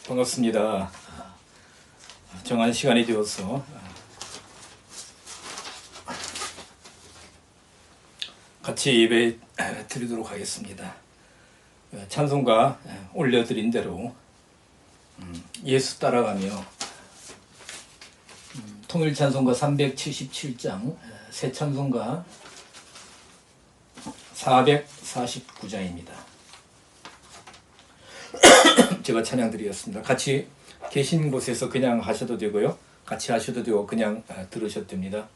반갑습니다. 정한 시간이 되어서 같이 예배 드리도록 하겠습니다. 찬송가 올려드린 대로 예수 따라가며 통일찬송가 377장, 새 찬송가 449장입니다. 제가 찬양 드리겠습니다. 같이 계신 곳에서 그냥 하셔도 되고요. 같이 하셔도 되고 그냥 들으셔도 됩니다.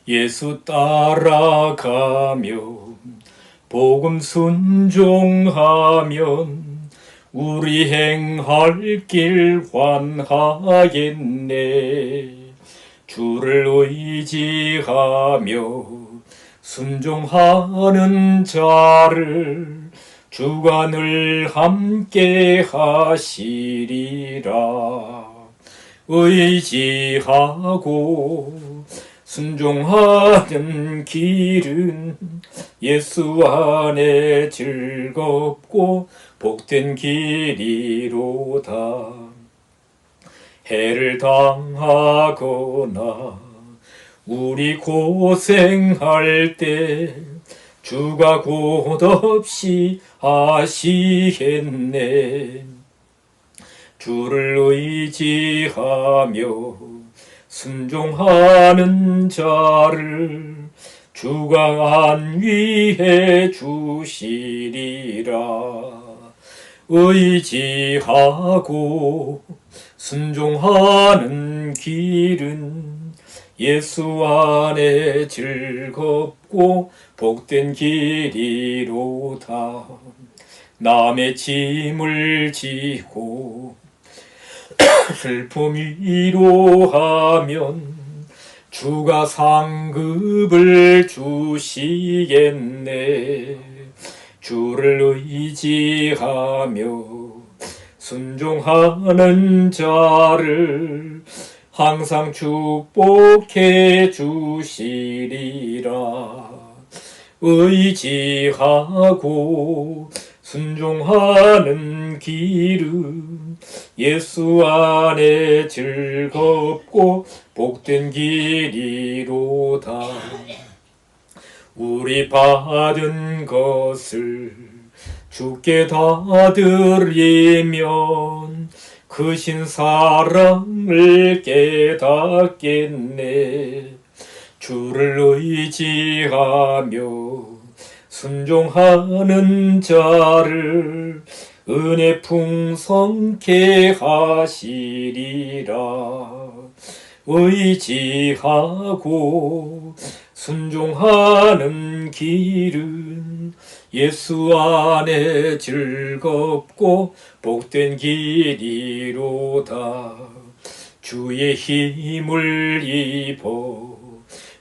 예수 따라가며 복음 순종하면 우리 행할 길 환하겠네. 주를 의지하며 순종하는 자를 주가 늘 함께 하시리라. 의지하고 순종하는 길은 예수 안에 즐겁고 복된 길이로다. 해를 당하거나 우리 고생할 때 주가 곧 없이 하시겠네. 주를 의지하며 순종하는 자를 주가 안위해 주시리라. 의지하고 순종하는 길은 예수 안에 즐겁고 복된 길이로다. 남의 짐을 지고 슬픔 위로하면 주가 상급을 주시겠네. 주를 의지하며 순종하는 자를 항상 축복해 주시리라. 의지하고 순종하는 길은 예수 안에 즐겁고 복된 길이로다. 우리 받은 것을 주께 다 드리면 크신 사랑을 깨닫겠네. 주를 의지하며 순종하는 자를 은혜 풍성케 하시리라. 의지하고 순종하는 길은 예수 안에 즐겁고 복된 길이로다. 주의 힘을 입어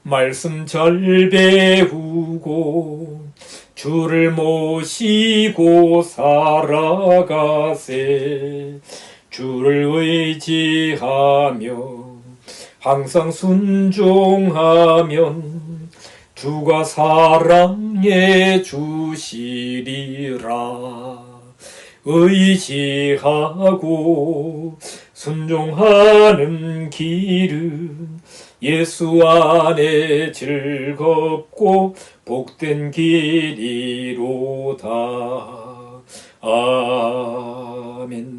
말씀 잘 배우고 주를 모시고 살아가세. 주를 의지하며 항상 순종하면 주가 사랑해 주시리라. 의지하고 순종하는 길은 예수 안에 즐겁고 복된 길이로다. 아멘.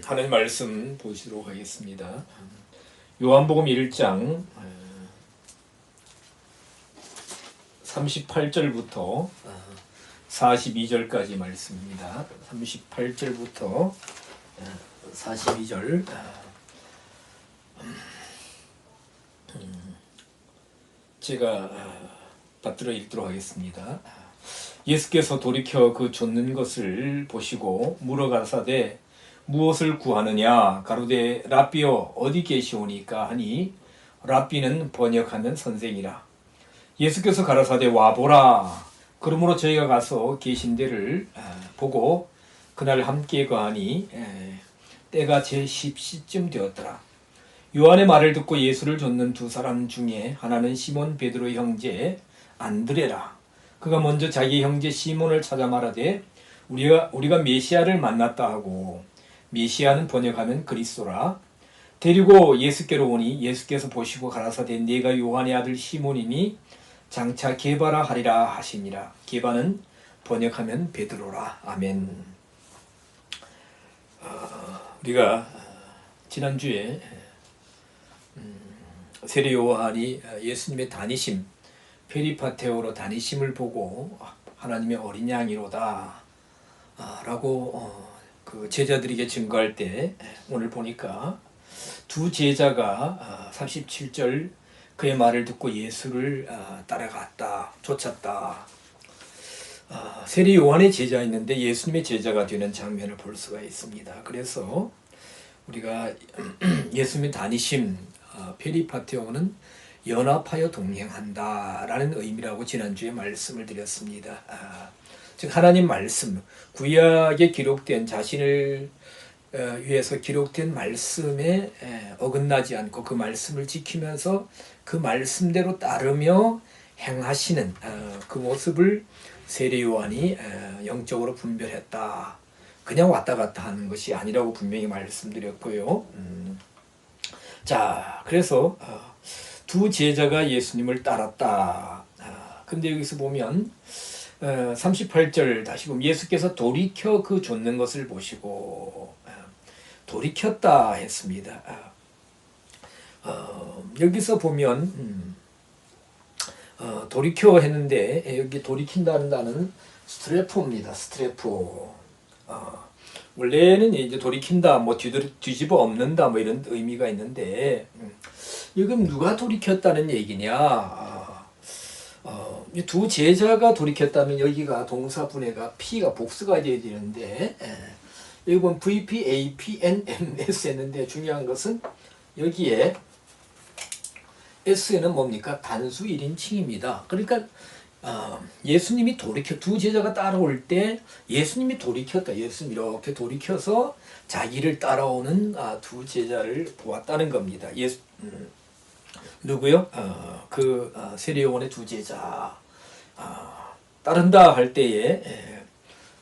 하는 말씀 보시도록 하겠습니다. 요한복음 1장 38절부터 42절까지 말씀입니다. 38절부터 42절 제가 받들어 읽도록 하겠습니다. 예수께서 돌이켜 그 좇는 것을 보시고 물어가사대 무엇을 구하느냐 가로되 랍비여 어디 계시오니까 하니 랍비는 번역하는 선생이라. 예수께서 가라사대 와보라. 그러므로 저희가 가서 계신 데를 보고 그날 함께 거하니 때가 제10시쯤 되었더라. 요한의 말을 듣고 예수를 좇는 두 사람 중에 하나는 시몬 베드로의 형제 안드레라. 그가 먼저 자기 형제 시몬을 찾아 말하되 우리가 메시아를 만났다 하고, 메시아는 번역하면 그리스도라. 데리고 예수께로 오니 예수께서 보시고 가라사대 네가 요한의 아들 시몬이니 장차 게바라 하리라 하시니라. 게바는 번역하면 베드로라. 아멘. 우리가 지난주에 세례 요한이 예수님의 다니심, 페리파테오로 다니심을 보고 하나님의 어린 양이로다 라고 그 제자들에게 증거할 때, 오늘 보니까 두 제자가 37절 그의 말을 듣고 예수를 따라갔다, 쫓았다. 세례 요한의 제자였는데 예수님의 제자가 되는 장면을 볼 수가 있습니다. 그래서 우리가 예수님의 다니심, 페리파테오는 연합하여 동행한다라는 의미라고 지난주에 말씀을 드렸습니다. 즉 하나님 말씀, 구약에 기록된 자신을 위해서 기록된 말씀에 어긋나지 않고 그 말씀을 지키면서 그 말씀대로 따르며 행하시는 그 모습을 세례 요한이 영적으로 분별했다. 그냥 왔다 갔다 하는 것이 아니라고 분명히 말씀드렸고요. 자, 그래서 두 제자가 예수님을 따랐다. 근데 여기서 보면 38절 다시 보면 예수께서 돌이켜 그 좇는 것을 보시고 돌이켰다 했습니다. 여기서 보면 돌이켜 했는데 여기 돌이킨다는 단어는 스트레포입니다. 스트레포. 원래는 이제 돌이킨다, 뭐 뒤집어 엎는다, 뭐 이런 의미가 있는데, 이건 누가 돌이켰다는 얘기냐? 이 두 제자가 돌이켰다면 여기가 동사 분해가 P가 복수가 되어야 되는데, 여기 보면 VP, AP, NMS 했는데 중요한 것은 여기에 S에는 뭡니까? 단수 1인칭입니다. 그러니까 예수님이 두 제자가 따라올 때 예수님이 돌이켰다. 예수님 이렇게 돌이켜서 자기를 따라오는 두 제자를 보았다는 겁니다. 누구요? 세례 요한의 두 제자. 따른다 할 때에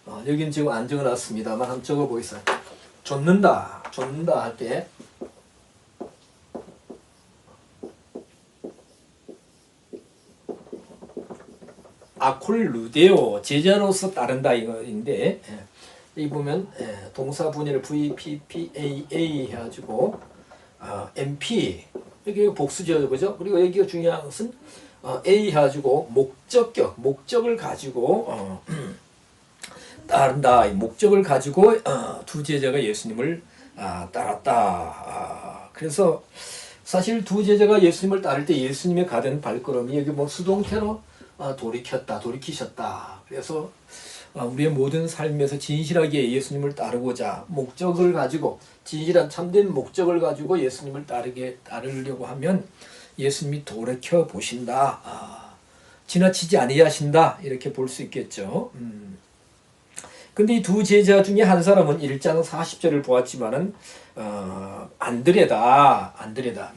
여기는 지금 안 적어놨습니다만 한번 적어보겠어요. 좇는다 할 때 아콜루데오, 제자로서 따른다 이거인데, 여기 보면 동사 분해를 VPPAA 해가지고 MP 여기 복수죠, 그죠? 그리고 여기가 중요한 것은 A 해가지고 목적을 가지고 따른다. 목적을 가지고 두 제자가 예수님을 따랐다. 그래서 사실 두 제자가 예수님을 따를 때 예수님의 가던 발걸음이 여기 뭐 수동태로 돌이키셨다. 그래서 우리의 모든 삶에서 진실하게 예수님을 따르고자 목적을 가지고, 진실한 참된 목적을 가지고 예수님을 따르려고 하면 예수님이 돌이켜 보신다. 지나치지 아니하신다. 이렇게 볼 수 있겠죠. 근데 이 두 제자 중에 한 사람은 1장 40절을 보았지만은 안드레다.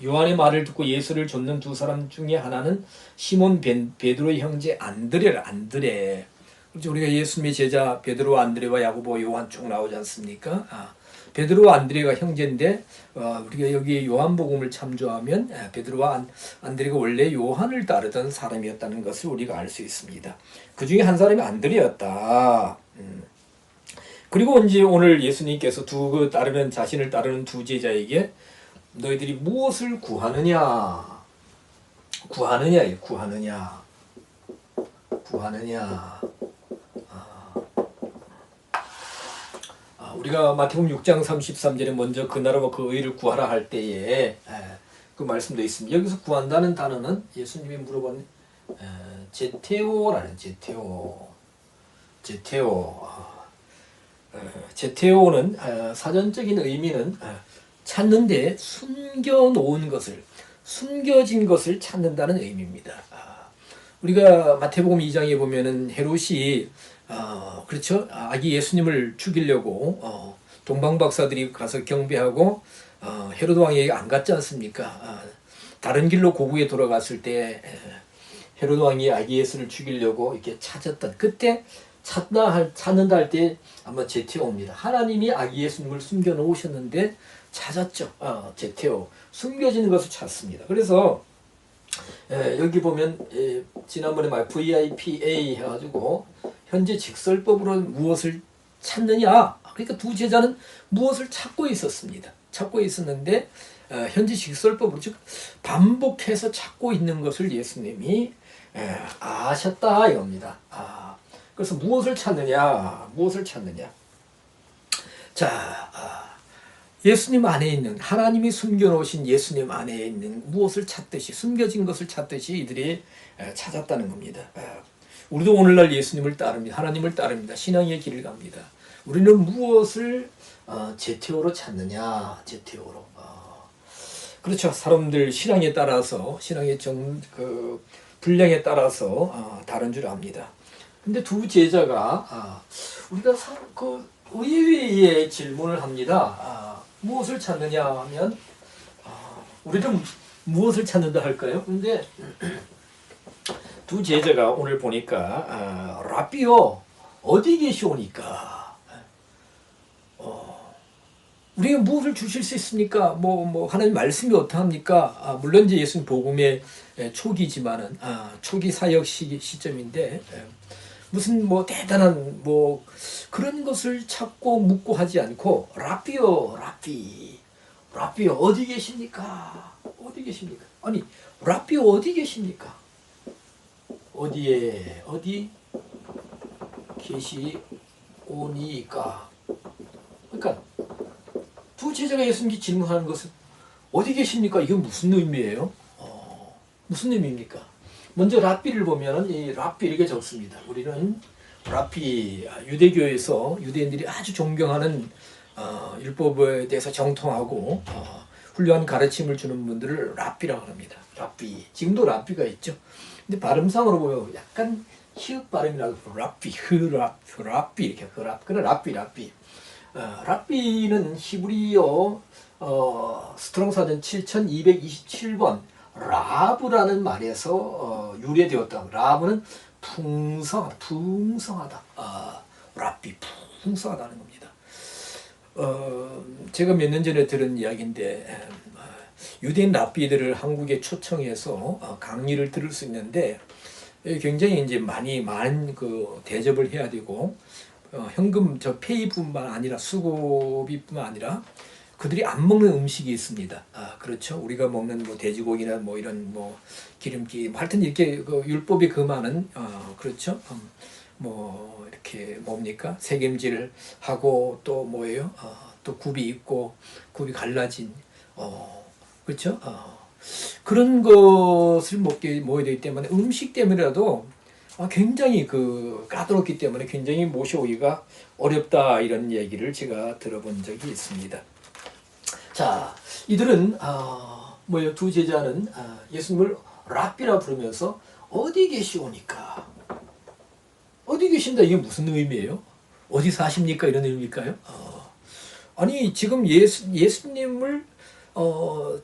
요한의 말을 듣고 예수를 좇는 두 사람 중에 하나는 시몬 베드로의 형제 안드레. 그렇죠? 우리가 예수님의 제자 베드로, 안드레와 야고보, 요한 쭉 나오지 않습니까? 베드로와 안드레가 형제인데 우리가 여기 요한복음을 참조하면 베드로와 안드레가 원래 요한을 따르던 사람이었다는 것을 우리가 알 수 있습니다. 그 중에 한 사람이 안드레였다. 그리고 이제 오늘 예수님께서 자신을 따르는 두 제자에게 너희들이 무엇을 구하느냐. 우리가 마태복음 6장 33절에 먼저 그 나라와 그 의를 구하라 할 때에 그 말씀도 있습니다. 여기서 구한다는 단어는 예수님이 물어본 제테오라는 제테오는 사전적인 의미는 찾는데 숨겨진 것을 찾는다는 의미입니다. 우리가 마태복음 2장에 보면은 헤롯이 그렇죠? 아기 예수님을 죽이려고 동방박사들이 가서 경배하고 헤롯 왕에게 안 갔지 않습니까? 다른 길로 고국에 돌아갔을 때 헤롯 왕이 아기 예수를 죽이려고 이렇게 찾았던, 그때 찾는다 할 때 아마 제테오입니다. 하나님이 아기 예수님을 숨겨 놓으셨는데 찾았죠. 제테오. 숨겨지는 것을 찾습니다. 그래서 여기 보면 지난번에 말 VIPA 해가지고 현재 직설법으로 무엇을 찾느냐. 그러니까 두 제자는 무엇을 찾고 있었습니다. 찾고 있었는데 현재 직설법으로 즉 반복해서 찾고 있는 것을 예수님이 아셨다 이겁니다. 그래서 무엇을 찾느냐? 무엇을 찾느냐? 자, 예수님 안에 있는 하나님이 숨겨놓으신 예수님 안에 있는 무엇을 찾듯이 숨겨진 것을 찾듯이 이들이 찾았다는 겁니다. 우리도 오늘날 예수님을 따릅니다. 하나님을 따릅니다. 신앙의 길을 갑니다. 우리는 무엇을 제테오로 찾느냐? 제테오로. 그렇죠. 사람들 신앙에 따라서 신앙의 분량에 따라서 다른 줄 압니다. 근데 두 제자가 우리가 의외의 질문을 합니다. 무엇을 찾느냐 하면 우리는 무엇을 찾는다 할까요? 근데 두 제자가 오늘 보니까 라비오 어디 계시오니까 우리가 무엇을 주실 수 있습니까? 하나님 말씀이 어떠합니까? 물론 이제 예수님 복음의 초기지만은 초기 사역 시점인데 무슨 대단한 그런 것을 찾고 묻고 하지 않고 라비오 어디 계십니까? 어디 계십니까? 아니 라비오 어디 계십니까? 어디 계시오니까. 그러니까 두 제자가 예수님께 질문하는 것은 어디 계십니까? 이게 무슨 의미예요? 무슨 의미입니까? 먼저 랍비를 보면은 이 랍비 이렇게 적습니다. 우리는 랍비 유대교에서 유대인들이 아주 존경하는 율법에 대해서 정통하고 훌륭한 가르침을 주는 분들을 랍비라고 합니다. 랍비. 지금도 랍비가 있죠. 근데 발음상으로 보면 약간 히읗 발음이라고 랍비, 랍비 이렇게 그래 랍비. 랍비는 히브리어 스트롱 사전 7227번 라브라는 말에서 유래되었다. 라브는 풍성하다. 랍비 풍성하다는 겁니다. 제가 몇 년 전에 들은 이야기인데 유대인 랍비들을 한국에 초청해서 강의를 들을 수 있는데 굉장히 이제 많은 대접을 해야 되고 현금 페이뿐만 아니라 수고비뿐만 아니라 그들이 안 먹는 음식이 있습니다. 그렇죠. 우리가 먹는 돼지고기나 이런 기름기 하여튼 이렇게 율법이 금하는 그렇죠. 이렇게 뭡니까 색임질을 하고 또 뭐예요? 또 굽이 있고 굽이 갈라진 그렇죠. 그런 것을 먹어야 되기 때문에 음식 때문이라도 굉장히 까다롭기 때문에 굉장히 모셔오기가 어렵다 이런 얘기를 제가 들어본 적이 있습니다. 자, 이들은 두 제자는 예수님을 랍비라 부르면서 어디 계시오니까 어디 계신다 이게 무슨 의미예요? 어디 사십니까 이런 의미일까요? 아니 지금 예수님을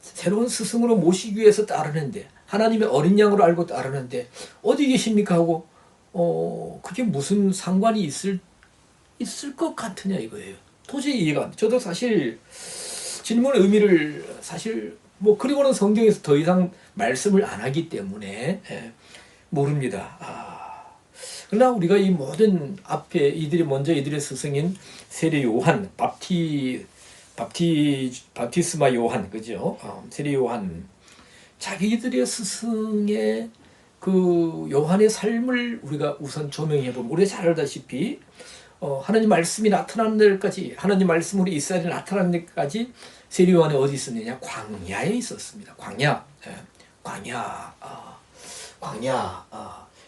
새로운 스승으로 모시기 위해서 따르는데 하나님의 어린 양으로 알고 따르는데 어디 계십니까 하고 그게 무슨 상관이 있을 것 같으냐 이거예요. 도저히 이해가 안 돼. 저도 사실 질문의 의미를 그리고는 성경에서 더 이상 말씀을 안 하기 때문에 모릅니다. 그러나 우리가 이 모든 앞에 이들의 스승인 세례 요한, 바티스마 요한, 그죠? 세례 요한, 자기들의 스승의 요한의 삶을 우리가 우선 조명해 보면 우리가 잘 알다시피 하나님 말씀이 나타나는 데까지 하나님 말씀으로 이스라엘이 나타나는 데까지 세례 요한이 어디 있었느냐? 광야에 있었습니다. 광야.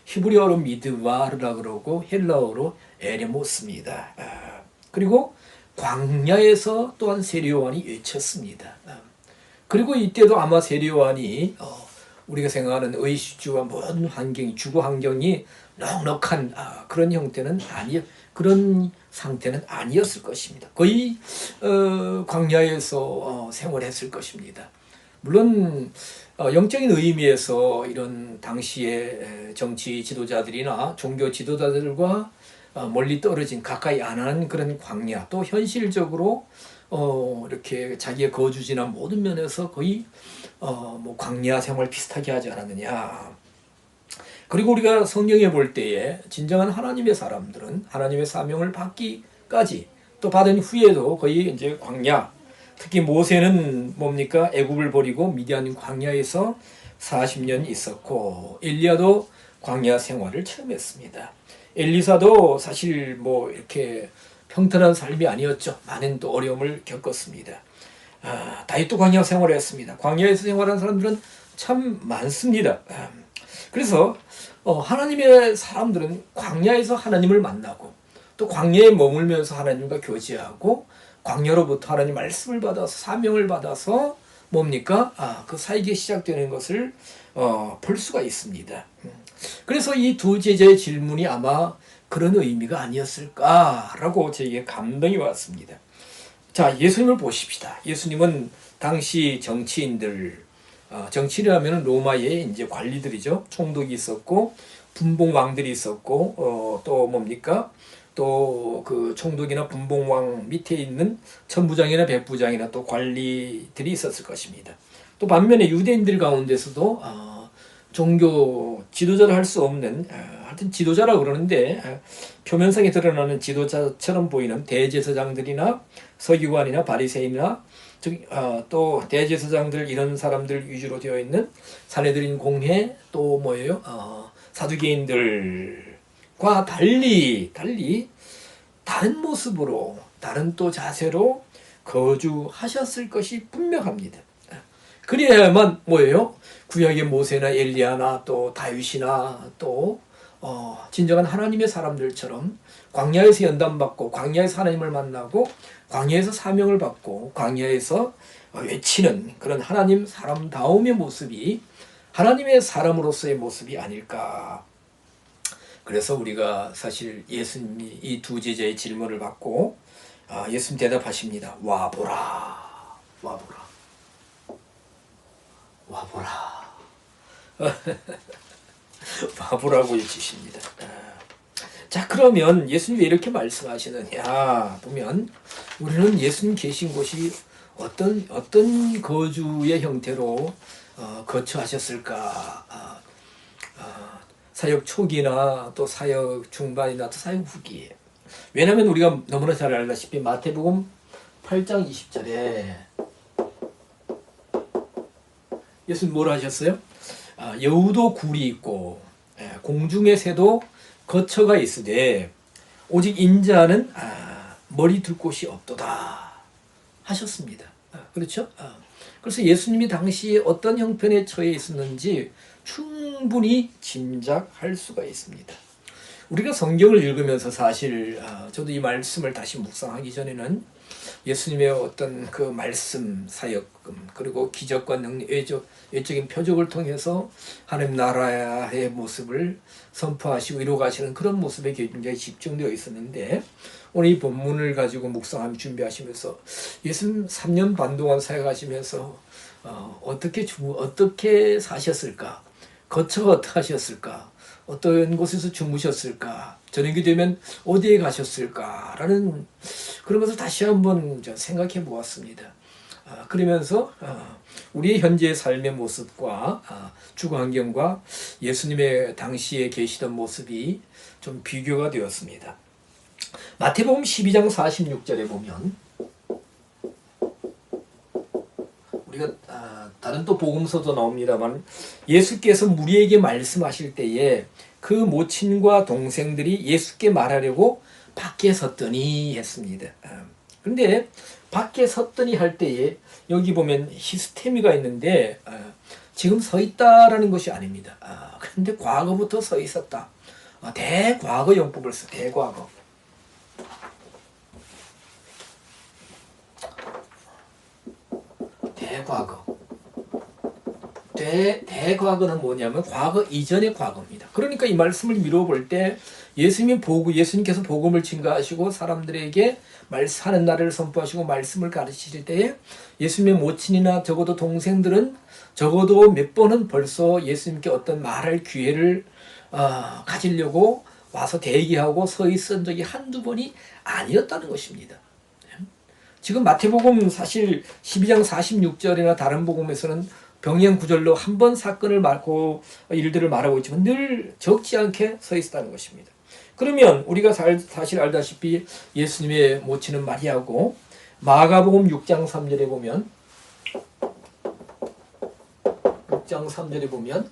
히브리어로 미드바르라 그러고 헬라어로 에레모스입니다. 그리고 광야에서 또한 세례 요한이 외쳤습니다. 그리고 이때도 아마 세례 요한이 우리가 생각하는 의식주와 모든 주거 환경이 넉넉한 그런 형태는 그런 상태는 아니었을 것입니다. 거의 광야에서 생활했을 것입니다. 물론 영적인 의미에서 이런 당시의 정치 지도자들이나 종교 지도자들과 멀리 떨어진 가까이 안 하는 그런 광야, 또 현실적으로 이렇게 자기의 거주지나 모든 면에서 거의 뭐 광야 생활 비슷하게 하지 않았느냐. 그리고 우리가 성경에 볼 때에 진정한 하나님의 사람들은 하나님의 사명을 받기까지 또 받은 후에도 거의 이제 광야, 특히 모세는 뭡니까? 애굽을 버리고 미디안 광야에서 40년 있었고, 엘리야도 광야 생활을 처음 했습니다. 엘리사도 사실 뭐 이렇게 평탄한 삶이 아니었죠. 많은 또 어려움을 겪었습니다. 다윗도 광야 생활을 했습니다. 광야에서 생활한 사람들은 참 많습니다. 그래서 하나님의 사람들은 광야에서 하나님을 만나고 또 광야에 머물면서 하나님과 교제하고 광야로부터 하나님 말씀을 받아서 사명을 받아서 뭡니까? 그 사역이 시작되는 것을 볼 수가 있습니다. 그래서 이 두 제자의 질문이 아마 그런 의미가 아니었을까라고 저에게 감동이 왔습니다. 자, 예수님을 보십시다. 예수님은 당시 정치인들, 정치인이라면 로마의 이제 관리들이죠. 총독이 있었고, 분봉왕들이 있었고, 또 뭡니까? 또 그 총독이나 분봉왕 밑에 있는 천부장이나 백부장이나 또 관리들이 있었을 것입니다. 또 반면에 유대인들 가운데서도 종교 지도자를 할 수 없는 하여튼 지도자라고 그러는데 표면상에 드러나는 지도자처럼 보이는 대제사장들이나 서기관이나 바리새인이나 또 대제사장들 이런 사람들 위주로 되어 있는 산헤드린 공회 또 뭐예요? 사두개인들과 달리 다른 모습으로 다른 또 자세로 거주하셨을 것이 분명합니다. 그래야만 뭐예요? 구약의 모세나 엘리야나 또 다윗이나 또 진정한 하나님의 사람들처럼 광야에서 연단받고 광야에서 하나님을 만나고 광야에서 사명을 받고 광야에서 외치는 그런 하나님 사람다움의 모습이 하나님의 사람으로서의 모습이 아닐까. 그래서 우리가 사실 예수님이 이 두 제자의 질문을 받고 예수님 대답하십니다. 와보라. 와보라. 와보라. 와보라고 해주십니다. 자, 그러면 예수님 왜 이렇게 말씀하시느냐 보면 우리는 예수님 계신 곳이 어떤 거주의 형태로 거처하셨을까? 사역 초기나 또 사역 중반이나 또 사역 후기에. 왜냐하면 우리가 너무나 잘 알다시피 마태복음 8장 20절에 예수님 뭐라 하셨어요? 여우도 굴이 있고 공중의 새도 거처가 있으되 오직 인자는 머리 둘 곳이 없도다 하셨습니다. 그렇죠? 그래서 예수님이 당시에 어떤 형편에 처해 있었는지 충분히 짐작할 수가 있습니다. 우리가 성경을 읽으면서 사실 저도 이 말씀을 다시 묵상하기 전에는 예수님의 어떤 그 말씀 사역 그리고 기적과 능력 외적인 표적을 통해서 하나님 나라의 모습을 선포하시고 이루어가시는 그런 모습에 굉장히 집중되어 있었는데 오늘 이 본문을 가지고 묵상하며 준비하시면서 예수님 3년 반 동안 사역하시면서 어떻게 사셨을까? 거처가 어떻게 하셨을까? 어떤 곳에서 주무셨을까? 저녁이 되면 어디에 가셨을까라는 그런 것을 다시 한번 생각해 보았습니다. 그러면서 우리의 현재의 삶의 모습과 주거 환경과 예수님의 당시에 계시던 모습이 좀 비교가 되었습니다. 마태복음 12장 46절에 보면 우리가 다른 또 복음서도 나옵니다만 예수께서 무리에게 말씀하실 때에 그 모친과 동생들이 예수께 말하려고 밖에 섰더니 했습니다. 그런데 밖에 섰더니 할 때에 여기 보면 히스테미가 있는데 지금 서 있다라는 것이 아닙니다. 그런데 과거부터 서 있었다. 대과거 용법을 써. 대과거. 대과거. 대과거는 뭐냐면 과거 이전의 과거입니다. 그러니까 이 말씀을 미뤄볼 때 예수님께서 복음을 증거하시고 사람들에게 하는 나라를 선포하시고 말씀을 가르치실 때에 예수님의 모친이나 적어도 동생들은 적어도 몇 번은 벌써 예수님께 어떤 말할 기회를 가지려고 와서 대기하고 서 있은 적이 한두 번이 아니었다는 것입니다. 지금 마태복음 사실 12장 46절이나 다른 복음에서는 병행구절로 한 번 사건을 말고 일들을 말하고 있지만 늘 적지 않게 서 있었다는 것입니다. 그러면 우리가 사실 알다시피 예수님의 모친은 마리아고 마가복음 6장 3절에 보면 6장 3절에 보면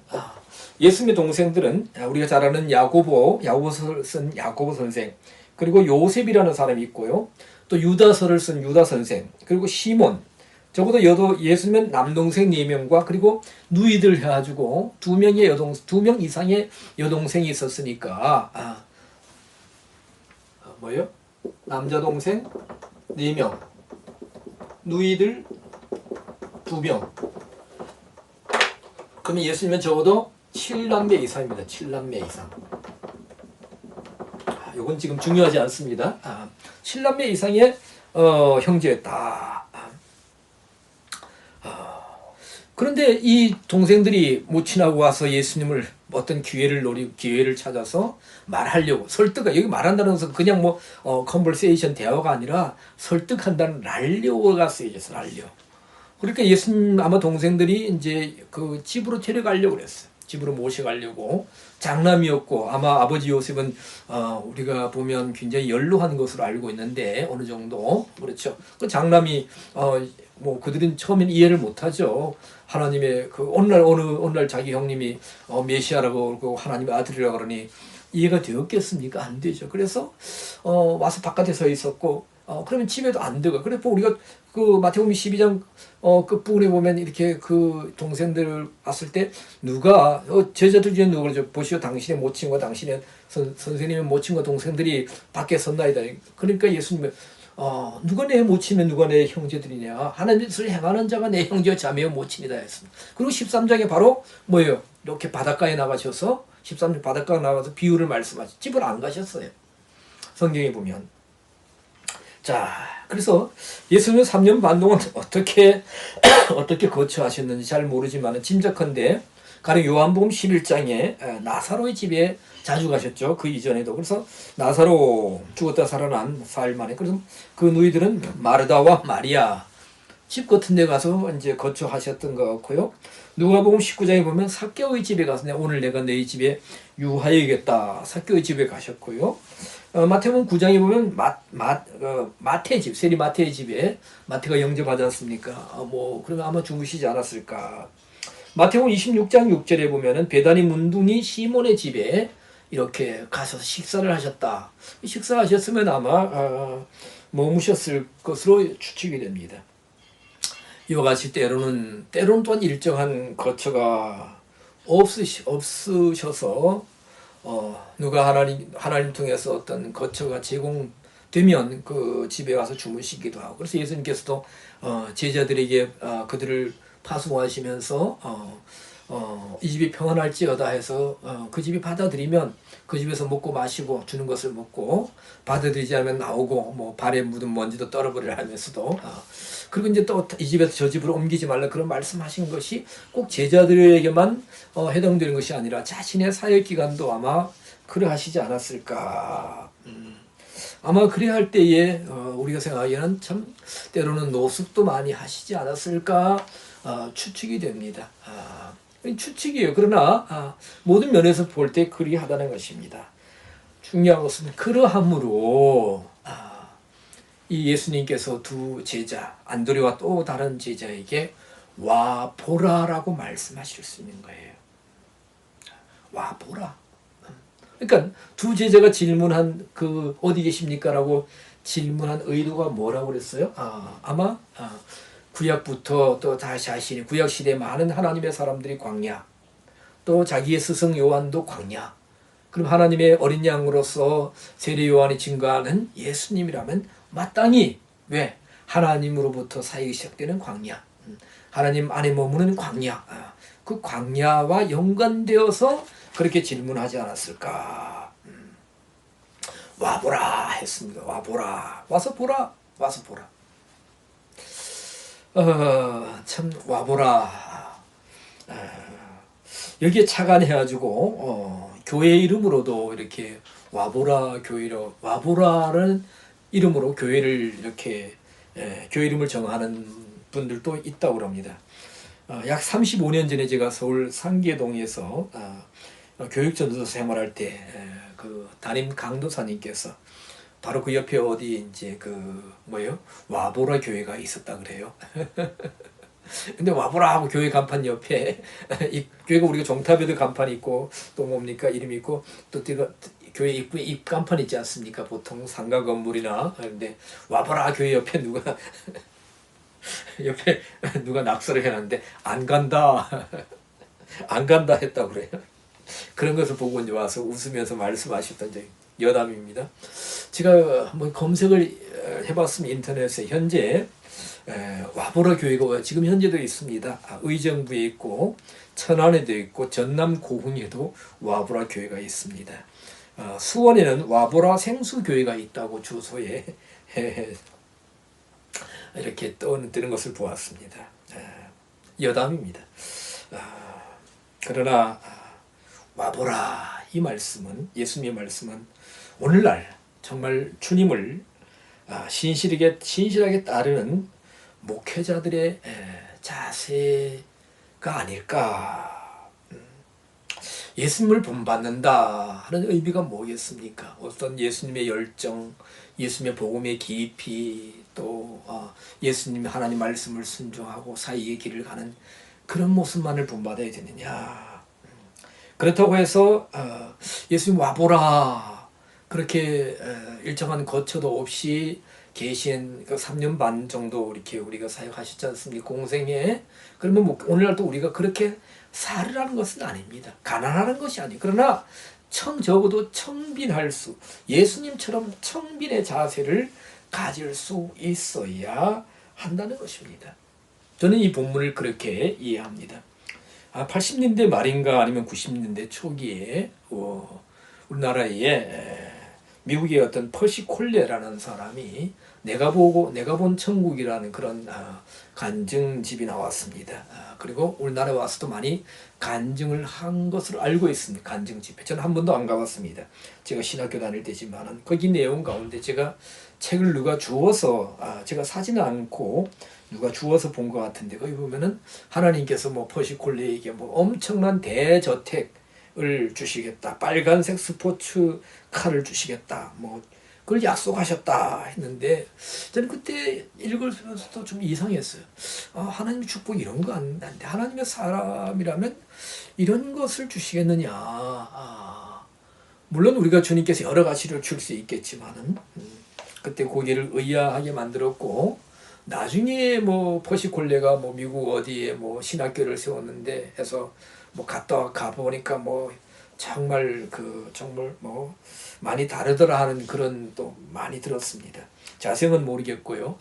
예수님의 동생들은 우리가 잘 아는 야고보서를 쓴 야고보 선생, 그리고 요셉이라는 사람이 있고요. 또 유다서를 쓴 유다 선생, 그리고 시몬, 적어도 예수님은 남동생 4명과 그리고 누이들 해가지고 2명 이상의 여동생이 있었으니까 뭐예요? 남자 동생 4명, 누이들 2명. 그러면 예수님은 적어도 7남매 이상입니다. 7남매 이상. 이건 지금 중요하지 않습니다. 7남매 이상의 형제였다. 그런데 이 동생들이 모친하고 와서 예수님을 어떤 기회를 찾아서 말하려고 여기 말한다는 것은 그냥 컨버세이션 대화가 아니라 설득한다는 랄려가 쓰여져서 랄려. 그러니까 예수님 아마 동생들이 이제 그 집으로 데려가려고 그랬어요. 집으로 모셔가려고. 장남이었고 아마 아버지 요셉은 우리가 보면 굉장히 연로한 것으로 알고 있는데 어느 정도 그렇죠. 그 장남이 그들은 처음엔 이해를 못하죠. 하나님의 어느 날 자기 형님이 메시아라고 그러고 하나님의 아들이라고 그러니 이해가 되었겠습니까? 안 되죠. 그래서 와서 바깥에 서 있었고 그러면 집에도 안 들어가. 그래서 우리가 그 마태복음 12장 끝부분에 보면 이렇게 그 동생들을 봤을 때 누가 제자들 중에 누가 그러죠. 보시오, 당신의 모친과 당신의 선생님의 모친과 동생들이 밖에 섰나이다. 그러니까 예수님은 누가 내 모친이면 누가 내 형제들이냐. 하나님의 뜻을 행하는 자가 내 형제와 자매와 모친이다 했습니다. 그리고 13장에 바로 뭐예요? 이렇게 바닷가에 나가셔서 13장 바닷가에 나가서 비유를 말씀하시. 집을 안 가셨어요. 성경에 보면. 자, 그래서 예수님은 3년 반 동안 어떻게 거처하셨는지 잘 모르지만 짐작컨대 가령 요한복음 11장에 나사로의 집에 자주 가셨죠. 그 이전에도. 그래서 나사로 죽었다 살아난 4일 만에. 그래서 그 누이들은 마르다와 마리아 집 같은 데 가서 이제 거처하셨던 것 같고요. 누가복음 19장에 보면 삭개오의 집에 가서 오늘 내가 너희 집에 유하여야겠다. 삭개오의 집에 가셨고요. 마태복음 9장에 보면 마태의 집, 세리 마태의 집에 마태가 영접하지 않습니까? 그러면 아마 죽으시지 않았을까. 마태복음 26장 6절에 보면은 베다니 문둥이 시몬의 집에 이렇게 가셔서 식사를 하셨다. 식사하셨으면 아마 머무셨을 것으로 추측이 됩니다. 이와 같이 때로는 또한 일정한 거처가 없으셔서 누가 하나님 통해서 어떤 거처가 제공되면 그 집에 가서 주무시기도 하고. 그래서 예수님께서도 제자들에게 그들을 파송하시면서 이 집이 평안할지어다 해서 그 집이 받아들이면 그 집에서 먹고 마시고 주는 것을 먹고 받아들이지 않으면 나오고 발에 묻은 먼지도 떨어버리라 하면서도 그리고 이제 또 이 집에서 저 집으로 옮기지 말라 그런 말씀하신 것이 꼭 제자들에게만 해당되는 것이 아니라 자신의 사역 기간도 아마 그러하시지 않았을까. 아마 그래야 할 때에 우리가 생각하기에는 참 때로는 노숙도 많이 하시지 않았을까 추측이 됩니다. 추측이에요. 그러나 모든 면에서 볼 때 그리하다는 것입니다. 중요한 것은 그러함으로 이 예수님께서 두 제자 안드레와 또 다른 제자에게 와 보라라고 말씀하실 수 있는 거예요. 와 보라. 그러니까 두 제자가 질문한 그 어디 계십니까라고 질문한 의도가 뭐라고 그랬어요? 아마 구약부터 또 자신이 구약 시대에 많은 하나님의 사람들이 광야, 또 자기의 스승 요한도 광야. 그럼 하나님의 어린 양으로서 세례 요한이 증거하는 예수님이라면 마땅히 왜 하나님으로부터 사역이 시작되는 광야, 하나님 안에 머무는 광야, 그 광야와 연관되어서 그렇게 질문하지 않았을까? 와보라 했습니다. 와보라. 와서 보라. 와서 보라. 참 와보라. 여기에 착안해가지고 교회 이름으로도 이렇게 와보라 교회로, 와보라는 이름으로 교회를 이렇게 교회 이름을 정하는 분들도 있다고 합니다. 약 35년 전에 제가 서울 상계동에서 교육전도사 생활할 때 그 담임 강도사님께서 바로 그 옆에 어디 이제 그 뭐예요? 와보라 교회가 있었다 그래요. 근데 와보라 하고 교회 간판 옆에 이 교회가 우리가 종탑에도 간판이 있고 또 뭡니까 이름이 있고 또 교회 입구에 입간판 있지 않습니까? 보통 상가 건물이나. 근데 와보라 교회 옆에 누가 옆에 누가 낙서를 해놨는데 안 간다 안 간다 했다고 그래요. 그런 것을 보고 이제 와서 웃으면서 말씀하셨던 적이 여담입니다. 제가 한번 검색을 해봤으면 인터넷에 현재 와보라 교회가 지금 현재도 있습니다. 의정부에 있고 천안에도 있고 전남 고흥에도 와보라 교회가 있습니다. 수원에는 와보라 생수교회가 있다고 주소에 이렇게 뜨는 것을 보았습니다. 여담입니다. 그러나 와보라 이 말씀은, 예수님의 말씀은 오늘날 정말 주님을 신실하게 따르는 목회자들의 자세가 아닐까. 예수님을 본받는다 하는 의미가 뭐겠습니까? 어떤 예수님의 열정, 예수님의 복음의 깊이, 또 예수님 하나님 말씀을 순종하고 사이의 길을 가는 그런 모습만을 본받아야 되느냐. 그렇다고 해서 예수님 와보라 그렇게 일정한 거처도 없이 계신 그 3년 반 정도 이렇게 우리가 사역하셨지 않습니까? 공생에. 그러면 뭐 오늘날도 우리가 그렇게 살으라는 것은 아닙니다. 가난하는 것이 아니에요. 그러나 적어도 청빈할 수, 예수님처럼 청빈의 자세를 가질 수 있어야 한다는 것입니다. 저는 이 본문을 그렇게 이해합니다. 80년대 말인가 아니면 90년대 초기에 우리나라에 미국의 어떤 퍼시 콜레라는 사람이 내가 본 천국이라는 그런 간증집이 나왔습니다. 그리고 우리나라에 와서도 많이 간증을 한 것으로 알고 있습니다. 간증집에. 저는 한 번도 안 가봤습니다. 제가 신학교 다닐 때지만은 거기 내용 가운데 제가 책을 누가 주어서 제가 사지는 않고 누가 주어서 본 것 같은데 거기 보면은 하나님께서 뭐 퍼시 콜레에게 뭐 엄청난 대저택을 주시겠다. 빨간색 스포츠 카를 주시겠다. 뭐 그걸 약속하셨다 했는데 저는 그때 읽으면서도 좀 이상했어요. 하나님의 축복 이런 거 아닌데 하나님의 사람이라면 이런 것을 주시겠느냐. 물론 우리가 주님께서 여러 가지를 줄 수 있겠지만은 그때 고개를 의아하게 만들었고 나중에 뭐 퍼시콜레가 뭐 미국 어디에 뭐 신학교를 세웠는데 해서 뭐 가보니까 뭐 정말 뭐 많이 다르더라 하는 그런 또 많이 들었습니다. 자세는 모르겠고요.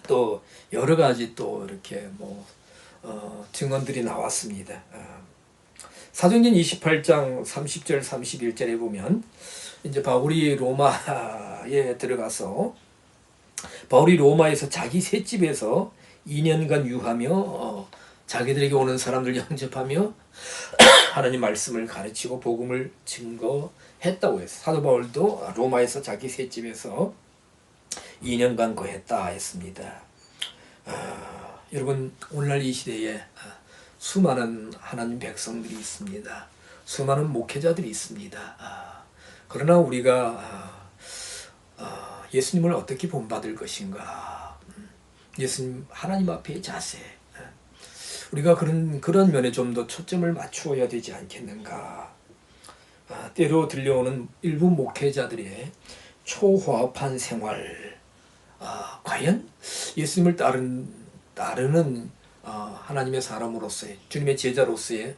또 여러 가지 또 이렇게 뭐 증언들이 나왔습니다. 사도행전 28장 30절 31절에 보면 이제 바울이 로마에 들어가서 바울이 로마에서 자기 셋집에서 2년간 유하며 자기들에게 오는 사람들 영접하며 하나님 말씀을 가르치고 복음을 증거했다고 했어요. 사도 바울도 로마에서 자기 셋집에서 2년간 거했다 했습니다. 여러분 오늘날 이 시대에 수많은 하나님 백성들이 있습니다. 수많은 목회자들이 있습니다. 그러나 우리가 예수님을 어떻게 본받을 것인가? 예수님 하나님 앞의 자세. 우리가 그런 면에 좀 더 초점을 맞추어야 되지 않겠는가? 때로 들려오는 일부 목회자들의 초화합한 생활. 과연 예수님을 따르는 하나님의 사람으로서의 주님의 제자로서의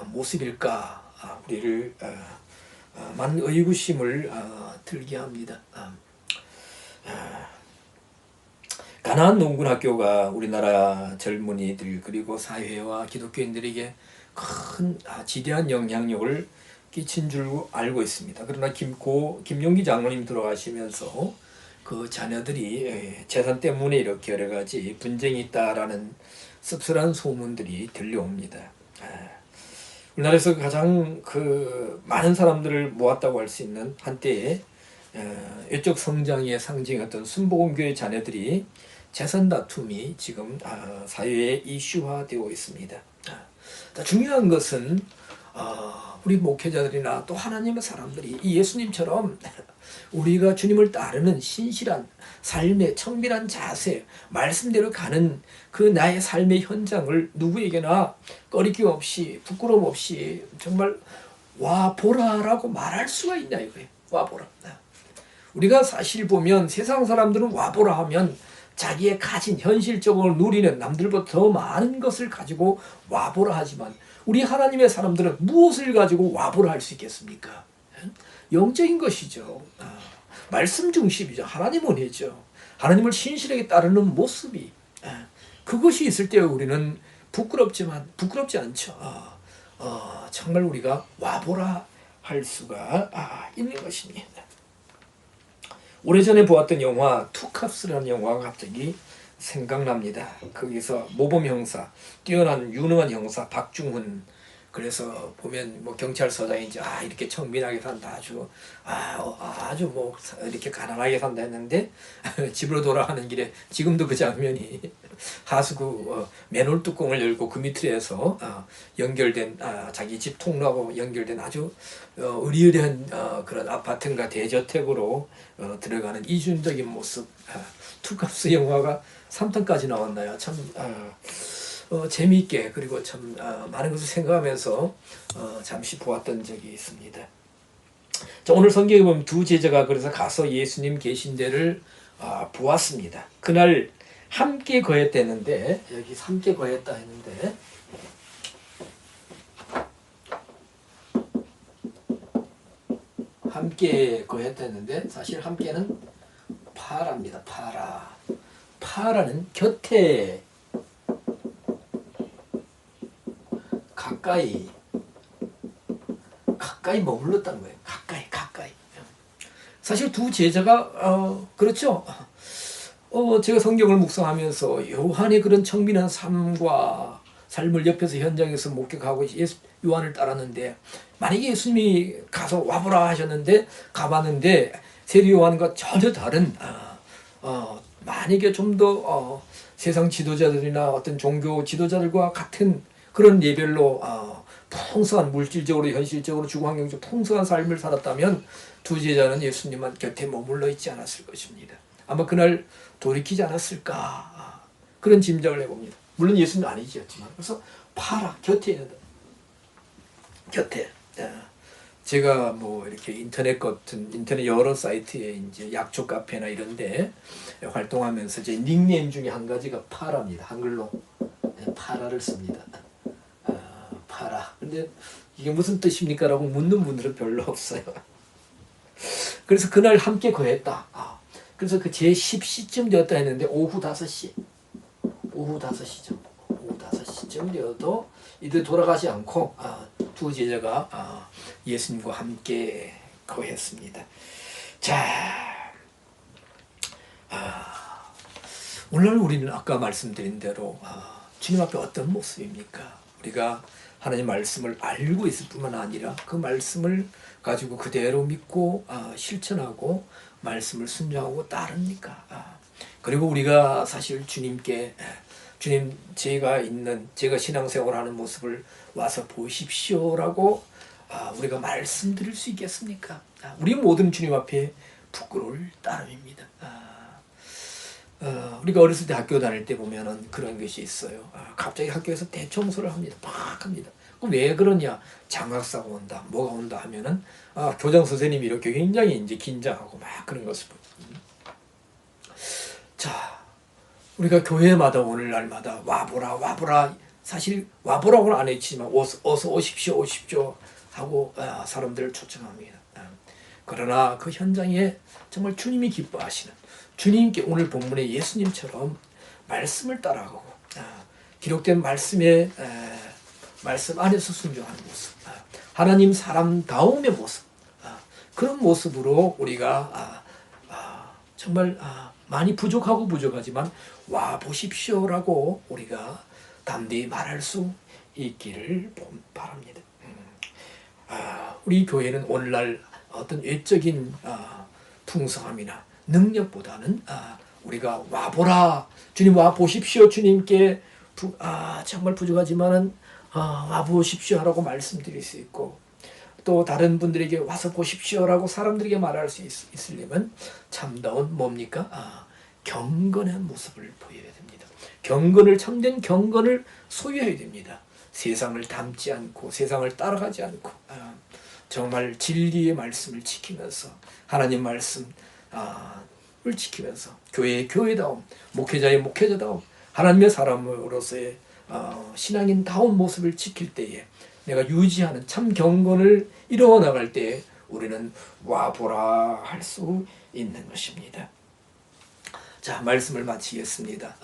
모습일까? 우리를 많은 의구심을 들게 합니다. 가나안 농군학교가 우리나라 젊은이들 그리고 사회와 기독교인들에게 큰 지대한 영향력을 끼친 줄 알고 있습니다. 그러나 김용기 장로님 돌아가시면서 그 자녀들이 재산 때문에 이렇게 여러 가지 분쟁이 있다라는 씁쓸한 소문들이 들려옵니다. 우리나라에서 가장 많은 사람들을 모았다고 할 수 있는 한때에 외적 성장의 상징이었던 순복음교회 자녀들이 재산 다툼이 지금 사회에 이슈화되고 있습니다. 중요한 것은 우리 목회자들이나 또 하나님의 사람들이 이 예수님처럼 우리가 주님을 따르는 신실한 삶의 청밀한 자세, 말씀대로 가는 그 나의 삶의 현장을 누구에게나 꺼리낌 없이 부끄러움 없이 정말 와 보라라고 말할 수가 있냐 이거예요. 와 보라. 우리가 사실 보면 세상 사람들은 와 보라 하면 자기의 가진 현실적으로 누리는 남들보다 더 많은 것을 가지고 와 보라 하지만 우리 하나님의 사람들은 무엇을 가지고 와 보라 할 수 있겠습니까? 영적인 것이죠. 말씀 중심이죠. 하나님 은혜죠. 하나님을 신실하게 따르는 모습이 그것이 있을 때 우리는 부끄럽지 않죠. 정말 우리가 와보라 할 수가 있는 것입니다. 오래전에 보았던 영화 투캅스라는 영화가 갑자기 생각납니다. 거기서 모범 형사, 뛰어난 유능한 형사 박중훈. 그래서 보면 뭐 경찰서장인지 이렇게 청빈하게 산다 아주 뭐 이렇게 가난하게 산다 했는데 집으로 돌아가는 길에 지금도 그 장면이 하수구 맨홀 뚜껑을 열고 그 밑에서 연결된 자기 집 통로하고 연결된 아주 으리으리한 그런 아파트인가 대저택으로 들어가는 이중적인 모습. 투캅스 영화가 3탄까지 나왔나요? 참 재미있게 그리고 참 많은 것을 생각하면서 잠시 보았던 적이 있습니다. 자, 오늘 성경에 보면 두 제자가 그래서 가서 예수님 계신 데를 보았습니다. 그날 함께 거했다는데 여기 함께 거했다 했는데 함께 거했다는데 사실 함께는 파라입니다. 파라는 곁에 가까이 머물렀다는 거예요. 가까이. 사실 두 제자가 그렇죠. 제가 성경을 묵상하면서 요한의 그런 청빈한 삶을 옆에서 현장에서 목격하고 요한을 따랐는데 만약에 예수님이 가서 와보라 하셨는데 가봤는데 세례 요한과 전혀 다른 만약에 좀 더 세상 지도자들이나 어떤 종교 지도자들과 같은 그런 레벨로 풍성한 물질적으로 현실적으로 주거환경적 풍성한 삶을 살았다면 두 제자는 예수님만 곁에 머물러 있지 않았을 것입니다. 아마 그날 돌이키지 않았을까 그런 짐작을 해봅니다. 물론 예수님은 아니지였지만 그래서 파라 곁에 있는 곁에 제가 뭐 이렇게 인터넷 여러 사이트에 이제 약초 카페나 이런데 활동하면서 제 닉네임 중에 한 가지가 파라입니다. 한글로 파라를 씁니다. 파라. 근데 이게 무슨 뜻입니까라고 묻는 분들은 별로 없어요. 그래서 그날 함께 거했다. 그래서 그 제 10시쯤 되었다 했는데 오후 5시죠. 오후 5시쯤 되어도 이들 돌아가지 않고 두 제자가 예수님과 함께 거했습니다. 자, 오늘 우리는 아까 말씀드린 대로 주님 앞에 어떤 모습입니까? 우리가 하나님 말씀을 알고 있을 뿐만 아니라 그 말씀을 가지고 그대로 믿고 실천하고 말씀을 순종하고 따릅니까? 그리고 우리가 사실 주님께 주님 제가 신앙생활 하는 모습을 와서 보십시오라고 우리가 말씀드릴 수 있겠습니까? 우리 모든 주님 앞에 부끄러울 따름입니다. 우리가 어렸을 때 학교 다닐 때 보면은 그런 것이 있어요. 갑자기 학교에서 대청소를 합니다. 막 합니다. 그럼 왜 그러냐? 장학사가 온다, 뭐가 온다 하면은 교장 선생님이 이렇게 굉장히 이제 긴장하고 막 그런 것을 보입니다. 자, 우리가 교회마다 오늘날마다 와보라 사실 와보라고는 안 했지만 어서 오십시오 하고 사람들을 초청합니다. 그러나 그 현장에 정말 주님이 기뻐하시는 주님께 오늘 본문의 예수님처럼 말씀을 따라가고 기록된 말씀 안에서 순종하는 모습, 하나님 사람다움의 모습, 그런 모습으로 우리가 정말 많이 부족하지만 와 보십시오라고 우리가 담대히 말할 수 있기를 바랍니다. 우리 교회는 오늘날 어떤 외적인 풍성함이나 능력보다는 우리가 와보라, 주님 와 보십시오, 주님께 정말 부족하지만은 와 보십시오 라고 말씀드릴 수 있고, 또 다른 분들에게 와서 보십시오라고 사람들에게 말할 수 있으려면 참다운 뭡니까? 경건한 모습을 보여야 됩니다. 경건을, 참된 경건을 소유해야 됩니다. 세상을 닮지 않고 세상을 따라가지 않고 정말 진리의 말씀을 지키면서 하나님 말씀을 지키면서 교회의 교회다움, 목회자의 목회자다움, 하나님의 사람으로서의 신앙인다운 모습을 지킬 때에 내가 유지하는 참 경건을 이루어 나갈 때 우리는 와보라 할 수 있는 것입니다. 자, 말씀을 마치겠습니다.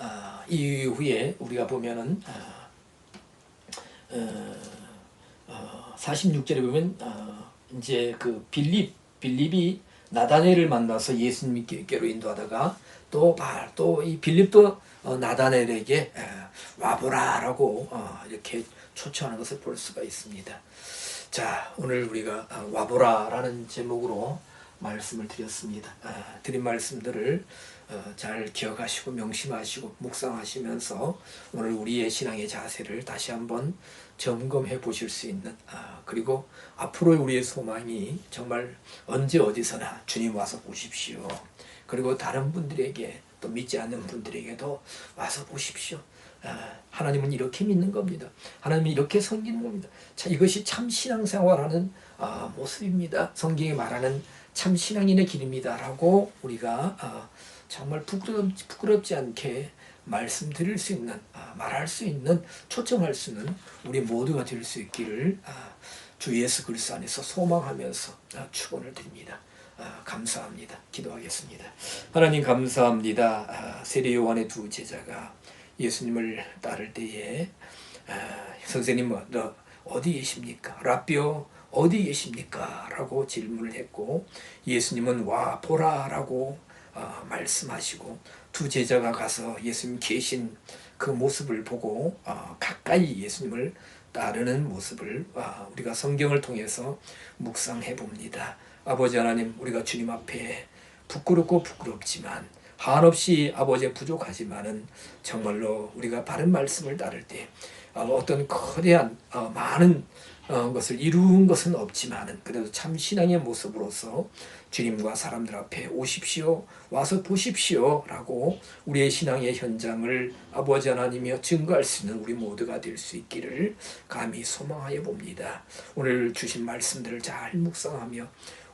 이후에 우리가 보면은 46절에 보면 이제 그 빌립이 나다넬을 만나서 예수님께로 인도하다가 또 이 빌립도 나다넬에게 와보라라고 이렇게 초청하는 것을 볼 수가 있습니다. 자, 오늘 우리가 와보라라는 제목으로 말씀을 드렸습니다. 드린 말씀들을 잘 기억하시고 명심하시고 묵상하시면서 오늘 우리의 신앙의 자세를 다시 한번 점검해 보실 수 있는, 그리고 앞으로 우리의 소망이 정말 언제 어디서나 주님 와서 보십시오. 그리고 다른 분들에게, 또 믿지 않는 분들에게도 와서 보십시오. 하나님은 이렇게 믿는 겁니다. 하나님은 이렇게 섬기는 겁니다. 자, 이것이 참 신앙생활하는 모습입니다. 성경이 말하는 참 신앙인의 길입니다 라고 우리가 정말 부끄럽지 않게 말씀드릴 수 있는, 말할 수 있는, 초청할 수 있는 우리 모두가 될 수 있기를 주 예수 그리스도 안에서 소망하면서 축원을 드립니다. 감사합니다. 기도하겠습니다. 하나님 감사합니다. 세례 요한의 두 제자가 예수님을 따를 때에 선생님 너 어디 계십니까? 라비오 어디 계십니까? 라고 질문을 했고, 예수님은 와 보라 라고 말씀하시고, 두 제자가 가서 예수님 계신 그 모습을 보고 가까이 예수님을 따르는 모습을 우리가 성경을 통해서 묵상해 봅니다. 아버지 하나님, 우리가 주님 앞에 부끄럽고 부끄럽지만 한없이 아버지의 부족하지만은 정말로 우리가 바른 말씀을 따를 때 어떤 거대한 많은 것을 이룬 것은 없지만은 그래도 참 신앙의 모습으로서 주님과 사람들 앞에 오십시오, 와서 보십시오 라고 우리의 신앙의 현장을 아버지 하나님이여 증거할 수 있는 우리 모두가 될 수 있기를 감히 소망하여 봅니다. 오늘 주신 말씀들을 잘 묵상하며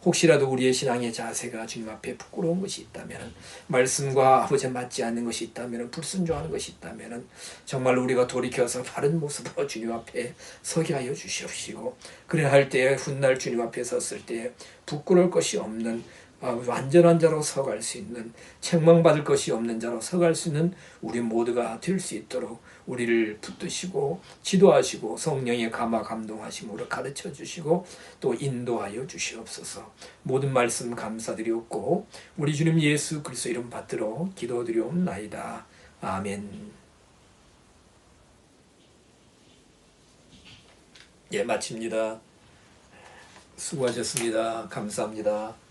혹시라도 우리의 신앙의 자세가 주님 앞에 부끄러운 것이 있다면, 말씀과 아버지 맞지 않는 것이 있다면, 불순종하는 것이 있다면 정말 우리가 돌이켜서 바른 모습으로 주님 앞에 서게 하여 주시옵시고, 그래야 할 때 훗날 주님 앞에 섰을 때 부끄러울 것이 없는 완전한 자로 서갈 수 있는, 책망받을 것이 없는 자로 서갈 수 있는 우리 모두가 될 수 있도록 우리를 붙드시고 지도하시고 성령의 감화 감동하심으로 가르쳐 주시고 또 인도하여 주시옵소서. 모든 말씀 감사드리옵고 우리 주님 예수 그리스도 이름 받들어 기도드리옵나이다. 아멘. 예, 마칩니다. 수고하셨습니다. 감사합니다.